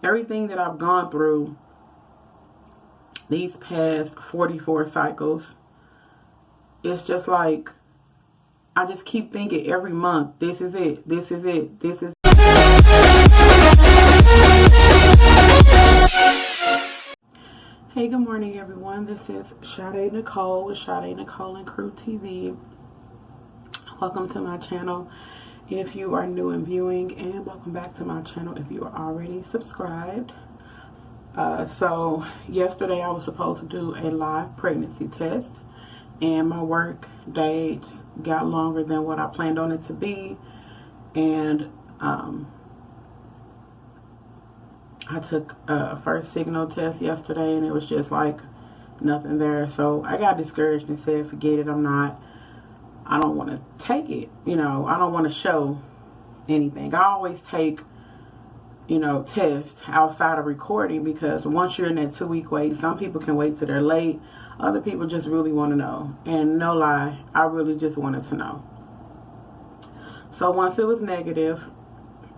everything that I've gone through these past 44 cycles, it's just like, I just keep thinking every month, this is it, this is it, this is it. Hey, good morning, everyone. This is Sade Nicole with Sade Nicole and Crew TV. Welcome to my channel if you are new in viewing, and welcome back to my channel if you are already subscribed. So yesterday I was supposed to do a live pregnancy test, and my work days got longer than what I planned on it to be, and I took a first signal test yesterday, and it was just like nothing there. So I got discouraged and said, forget it, I don't want to take it, I don't want to show anything. I always take, tests outside of recording, because once you're in that 2-week wait, some people can wait till they're late. Other people just really want to know. And no lie, I really just wanted to know. So once it was negative,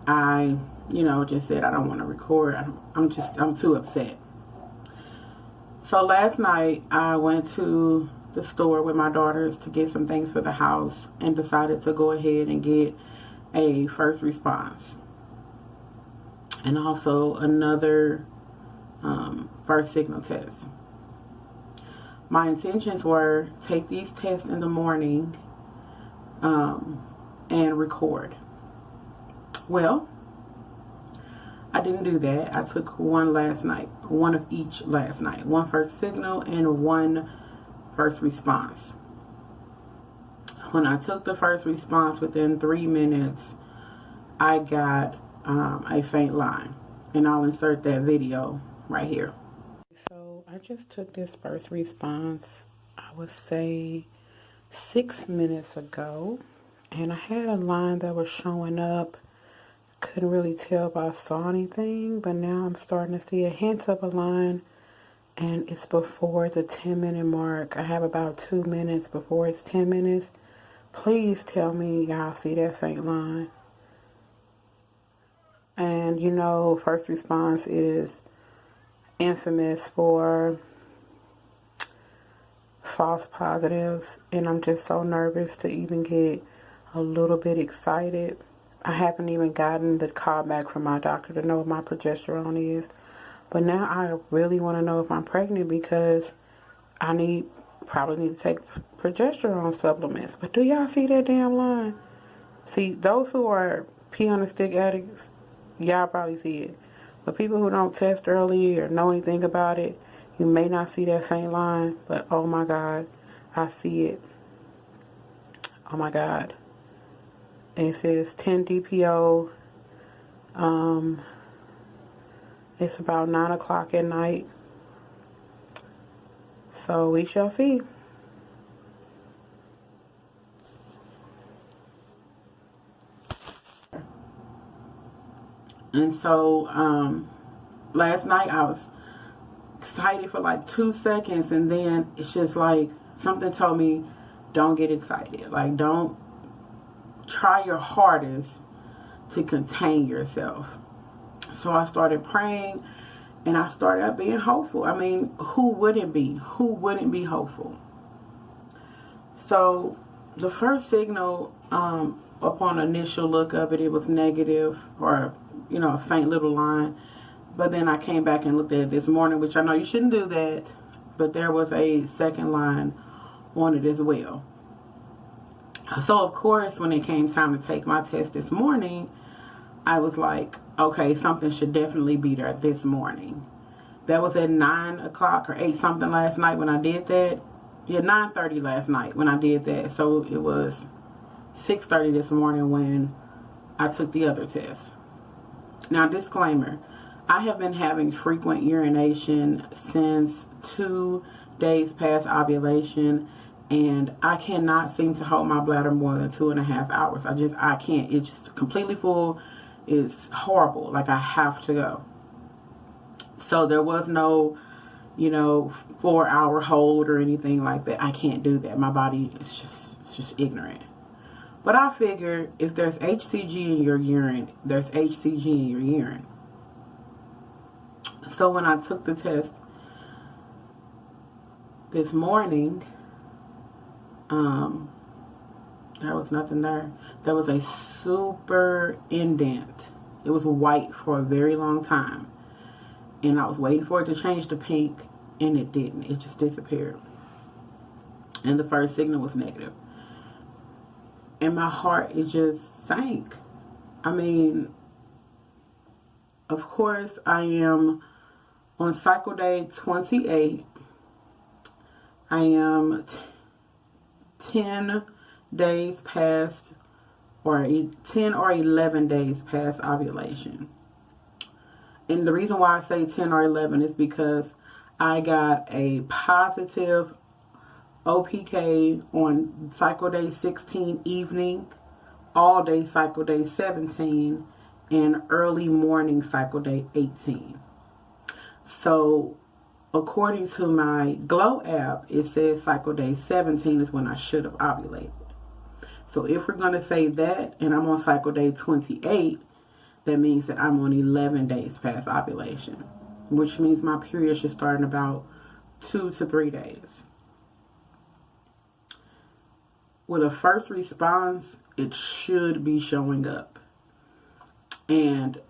I, just said I don't want to record. I'm too upset. So last night I went to the store with my daughters to get some things for the house, and decided to go ahead and get a first response and also another first signal test. My intentions were take these tests in the morning and record. Well, I didn't do that. I took one last night, one of each last night, one first signal and one first response. When I took the first response, within 3 minutes I got a faint line, and I'll insert that video right here. So I just took this first response, I would say 6 minutes ago, and I had a line that was showing up. Couldn't really tell if I saw anything, but now I'm starting to see a hint of a line, and it's before the 10-minute mark. I have about 2 minutes before it's 10 minutes. Please tell me y'all see that faint line. And first response is infamous for false positives, and I'm just so nervous to even get a little bit excited. I haven't even gotten the call back from my doctor to know what my progesterone is. But now I really want to know if I'm pregnant, because I probably need to take progesterone supplements. But do y'all see that damn line? See, those who are pee on the stick addicts, y'all probably see it. But people who don't test early or know anything about it, you may not see that faint line. But oh my God, I see it. Oh my God. And it says 10 DPO. It's about 9 o'clock at night. So we shall see. And so last night I was excited for like 2 seconds, and then it's just like something told me, don't get excited. Like, don't try your hardest to contain yourself. So I started praying, and I started being hopeful. I mean, who wouldn't be? Who wouldn't be hopeful? So the first signal, upon initial look of it, it was negative, or a faint little line. But then I came back and looked at it this morning, which I know you shouldn't do that, but there was a second line on it as well. So of course, when it came time to take my test this morning, I was like, okay, something should definitely be there this morning. That was at 9 o'clock or 8 something last night when I did that. Yeah, 9:30 last night when I did that. So it was 6:30 this morning when I took the other test. Now, disclaimer, I have been having frequent urination since 2 days past ovulation, and I cannot seem to hold my bladder more than 2.5 hours. I can't. It's just completely full. It's horrible. Like, I have to go. So there was no, 4-hour hold or anything like that. I can't do that. My body is just ignorant. But I figure if there's HCG in your urine, there's HCG in your urine. So when I took the test this morning, there was nothing there. There was a super indent. It was white for a very long time. And I was waiting for it to change to pink, and it didn't. It just disappeared. And the first signal was negative. And my heart, it just sank. I mean, of course, I am on cycle day 28. I am 10 days past, or 10 or 11 days past ovulation. And the reason why I say 10 or 11 is because I got a positive OPK on cycle day 16 evening, all day cycle day 17, and early morning cycle day 18. So according to my Glow app, it says cycle day 17 is when I should have ovulated. So if we're going to say that, and I'm on cycle day 28, that means that I'm on 11 days past ovulation, which means my period should start in about 2 to 3 days. With a first response, it should be showing up. And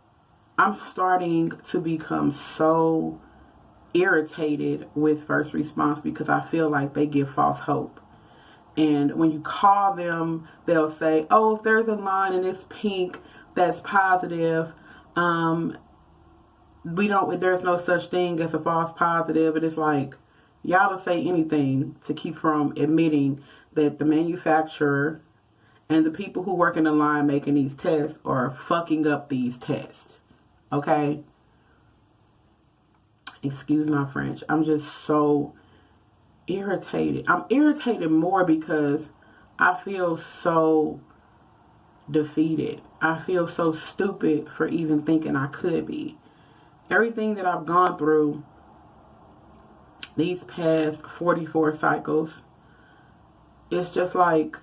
I'm starting to become so irritated with first response because I feel like they give false hope. And when you call them, they'll say, oh, if there's a line and it's pink, that's positive. There's no such thing as a false positive. And it's like, y'all will say anything to keep from admitting that the manufacturer and the people who work in the line making these tests are fucking up these tests. Okay? Excuse my French. I'm just so irritated. I'm irritated more because I feel so defeated. I feel so stupid for even thinking I could be. Everything that I've gone through these past 44 cycles, it's just like,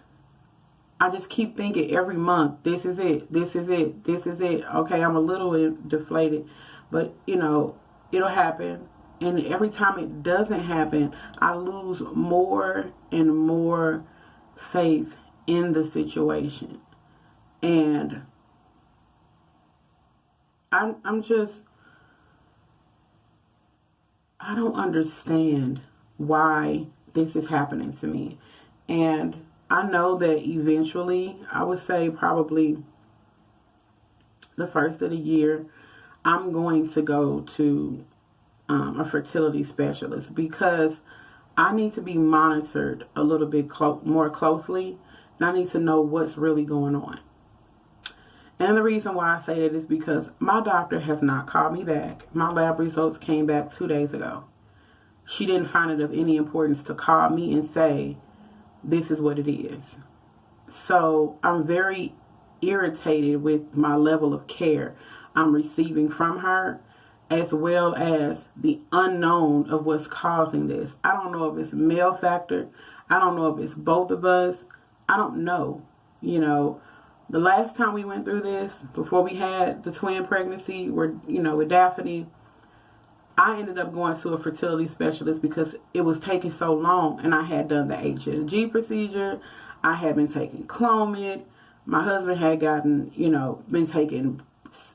I just keep thinking every month, this is it, this is it, this is it. Okay, I'm a little deflated, but you know, it'll happen. And every time it doesn't happen, I lose more and more faith in the situation. And I'm just, I don't understand why this is happening to me. And I know that eventually, I would say probably the first of the year, I'm going to go to a fertility specialist because I need to be monitored a little bit more closely, and I need to know what's really going on. And the reason why I say that is because my doctor has not called me back. My lab results came back 2 days ago. She didn't find it of any importance to call me and say, this is what it is. So I'm very irritated with my level of care I'm receiving from her, as well as the unknown of what's causing this. I don't know if it's male factor. I don't know if it's both of us. I don't know. You know, the last time we went through this, before we had the twin pregnancy, with Daphne, I ended up going to a fertility specialist because it was taking so long, and I had done the HSG procedure. I had been taking Clomid. My husband had been taking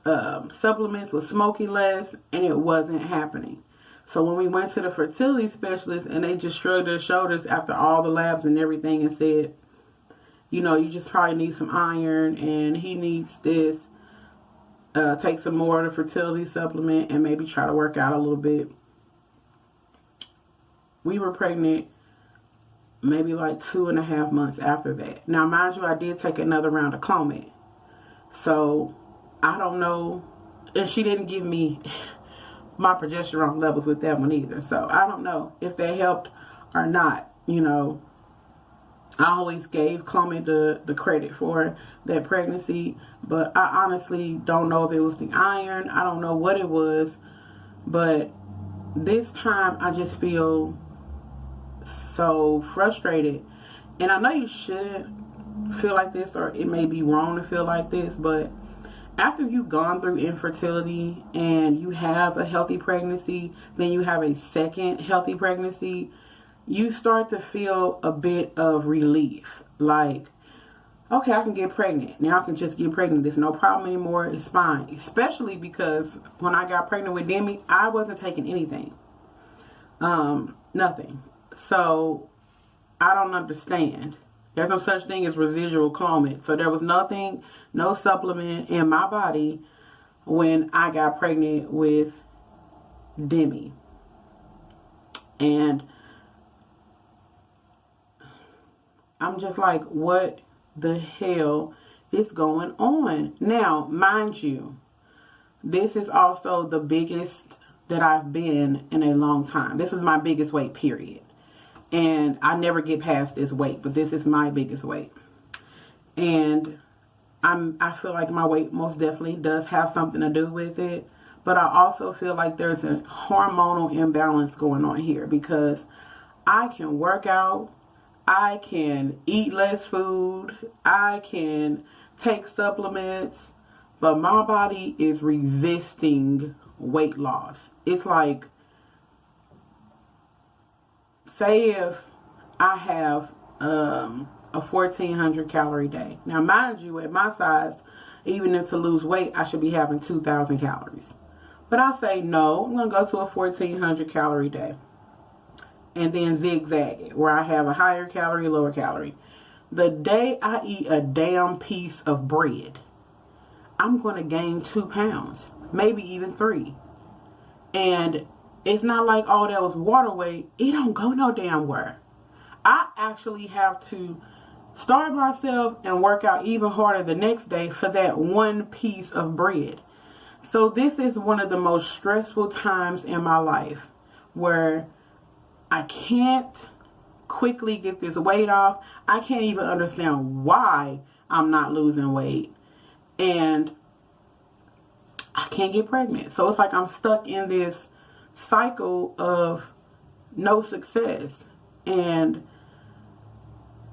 supplements with Smoky Less, and it wasn't happening. So when we went to the fertility specialist, and they just shrugged their shoulders after all the labs and everything and said, you just probably need some iron, and he needs this. Take some more of the fertility supplement and maybe try to work out a little bit. We were pregnant maybe like 2.5 months after that. Now, mind you, I did take another round of Clomid. So, I don't know. And she didn't give me my progesterone levels with that one either. So, I don't know if they helped or not. I always gave Clomid the credit for that pregnancy, but I honestly don't know if it was the iron. I don't know what it was, but this time I just feel so frustrated. And I know you shouldn't feel like this, or it may be wrong to feel like this, but after you've gone through infertility and you have a healthy pregnancy, then you have a second healthy pregnancy, you start to feel a bit of relief. Like, okay, I can get pregnant. Now I can just get pregnant. There's no problem anymore. It's fine. Especially because when I got pregnant with Demi, I wasn't taking anything. Nothing. So I don't understand. There's no such thing as residual Clomid. So there was nothing, no supplement in my body when I got pregnant with Demi. And I'm just like, what the hell is going on? Now, mind you, this is also the biggest that I've been in a long time. This was my biggest weight, period. And I never get past this weight, but this is my biggest weight. And I feel like my weight most definitely does have something to do with it. But I also feel like there's a hormonal imbalance going on here, because I can work out, I can eat less food, I can take supplements, but my body is resisting weight loss. It's like, say if I have a 1,400 calorie day. Now, mind you, at my size, even if to lose weight, I should be having 2,000 calories. But I say, no, I'm going to go to a 1,400 calorie day. And then zigzag it, where I have a higher calorie, lower calorie. The day I eat a damn piece of bread, I'm going to gain 2 pounds, maybe even 3. And it's not like, oh, that was water weight. It don't go no damn where. I actually have to starve myself and work out even harder the next day for that one piece of bread. So this is one of the most stressful times in my life, where I can't quickly get this weight off. I can't even understand why I'm not losing weight. And I can't get pregnant. So it's like I'm stuck in this cycle of no success. And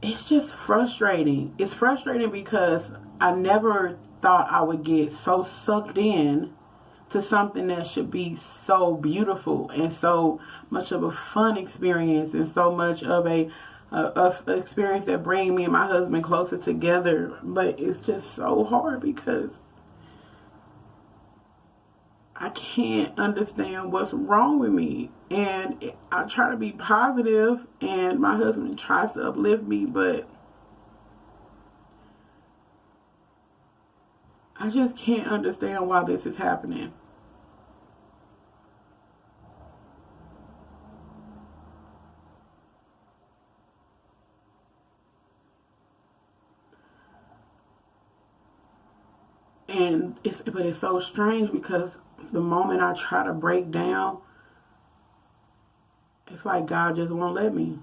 it's just frustrating. It's frustrating because I never thought I would get so sucked in to something that should be so beautiful and so much of a fun experience, and so much of a experience that brings me and my husband closer together. But it's just so hard because I can't understand what's wrong with me. And I try to be positive, and my husband tries to uplift me, but I just can't understand why this is happening. But it's so strange, because the moment I try to break down, it's like God just won't let me.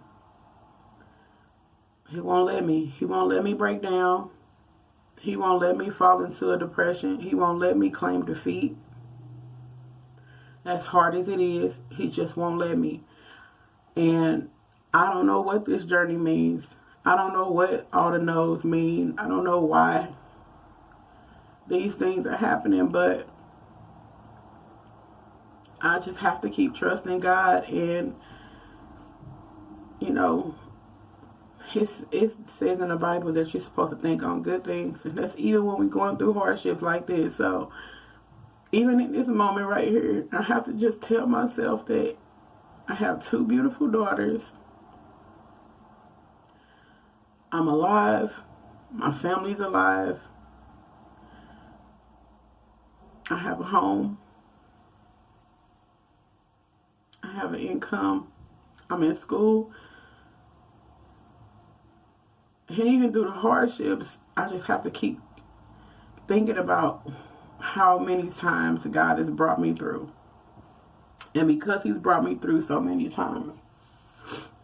He won't let me. He won't let me break down. He won't let me fall into a depression. He won't let me claim defeat. As hard as it is, he just won't let me. And I don't know what this journey means. I don't know what all the no's mean. I don't know why these things are happening, but I just have to keep trusting God. And you know, it says in the Bible that you're supposed to think on good things, and that's even when we're going through hardships like this. So even in this moment right here, I have to just tell myself that I have 2 beautiful daughters. I'm alive. My family's alive. I have a home. I have an income. I'm in school. And even through the hardships, I just have to keep thinking about how many times God has brought me through. And because he's brought me through so many times,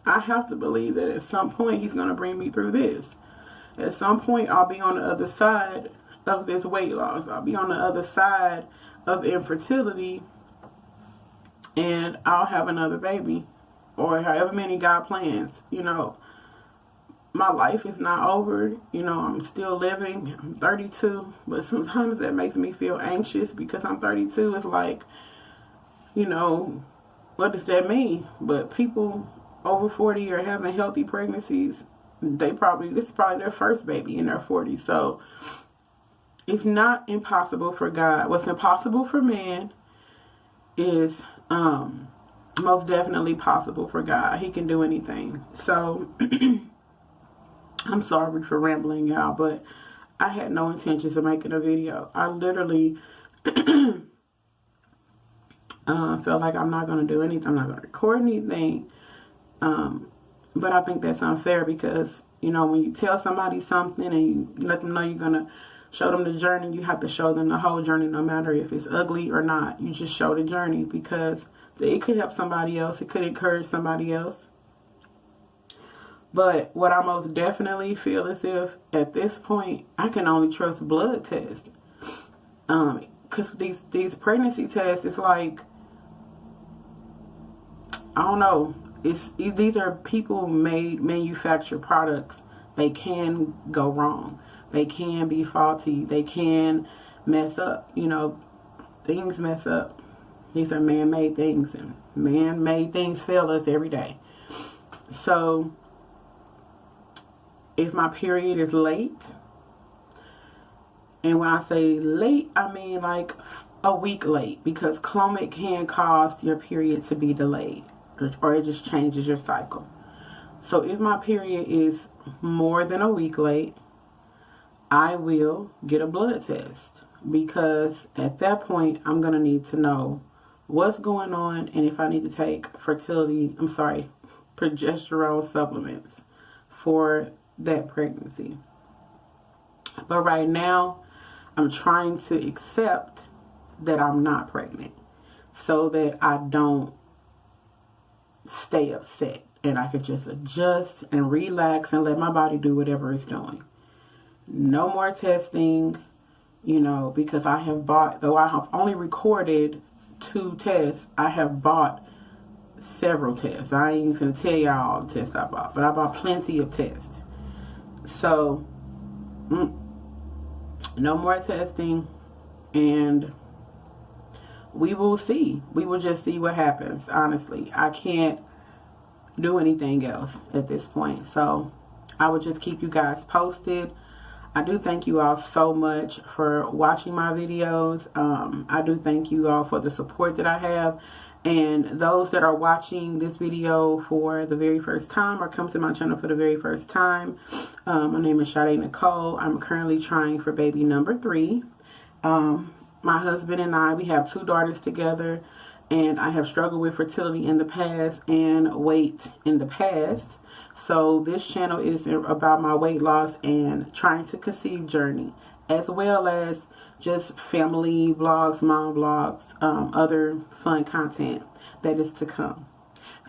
I have to believe that at some point he's going to bring me through this. At some point I'll be on the other side of this weight loss. I'll be on the other side of infertility, and I'll have another baby, or however many God plans. You know, my life is not over. You know, I'm still living. I'm 32, but sometimes that makes me feel anxious because I'm 32. It's like, you know, what does that mean? But people over 40 are having healthy pregnancies. This is probably their first baby in their 40s. So it's not impossible for God. What's impossible for man is most definitely possible for God. He can do anything. So I'm sorry for rambling, y'all, but I had no intentions of making a video. I literally felt like I'm not going to do anything. I'm not going to record anything. But I think that's unfair because, you know, when you tell somebody something and you let them know you're going to show them the journey, you have to show them the whole journey, no matter if it's ugly or not. You just show the journey because it could help somebody else. It could encourage somebody else. But what I most definitely feel is if at this point I can only trust blood tests. Because these pregnancy tests, it's like, I don't know. These are people-made manufactured products. They can go wrong. They can be faulty. They can mess up. You know, things mess up. These are man-made things, and man-made things fail us every day. So if my period is late, and when I say late, I mean like a week late, because Clomid can cause your period to be delayed, or it just changes your cycle. So if my period is more than a week late, I will get a blood test, because at that point I'm going to need to know what's going on and if I need to take progesterone supplements for that pregnancy. But right now I'm trying to accept that I'm not pregnant so that I don't stay upset, and I could just adjust and relax and let my body do whatever it's doing. No more testing, you know, because I have bought, though I have only recorded 2 tests, I have bought several tests. I ain't even gonna tell y'all all the tests I bought, but I bought plenty of tests. So, no more testing, and we will see. We will just see what happens, honestly. I can't do anything else at this point. So, I will just keep you guys posted. I do thank you all so much for watching my videos. I do thank you all for the support that I have. And those that are watching this video for the very first time or come to my channel for the very first time, my name is Sade Nicole. I'm currently trying for baby number 3. My husband and I, we have 2 daughters together, and I have struggled with fertility in the past and weight in the past. So this channel is about my weight loss and trying to conceive journey, as well as just family vlogs, mom vlogs, other fun content that is to come.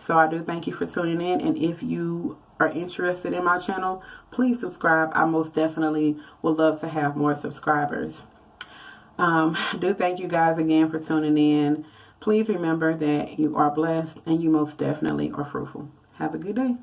So I do thank you for tuning in, and if you are interested in my channel, please subscribe. I most definitely would love to have more subscribers. I do thank you guys again for tuning in. Please remember that you are blessed and you most definitely are fruitful. Have a good day.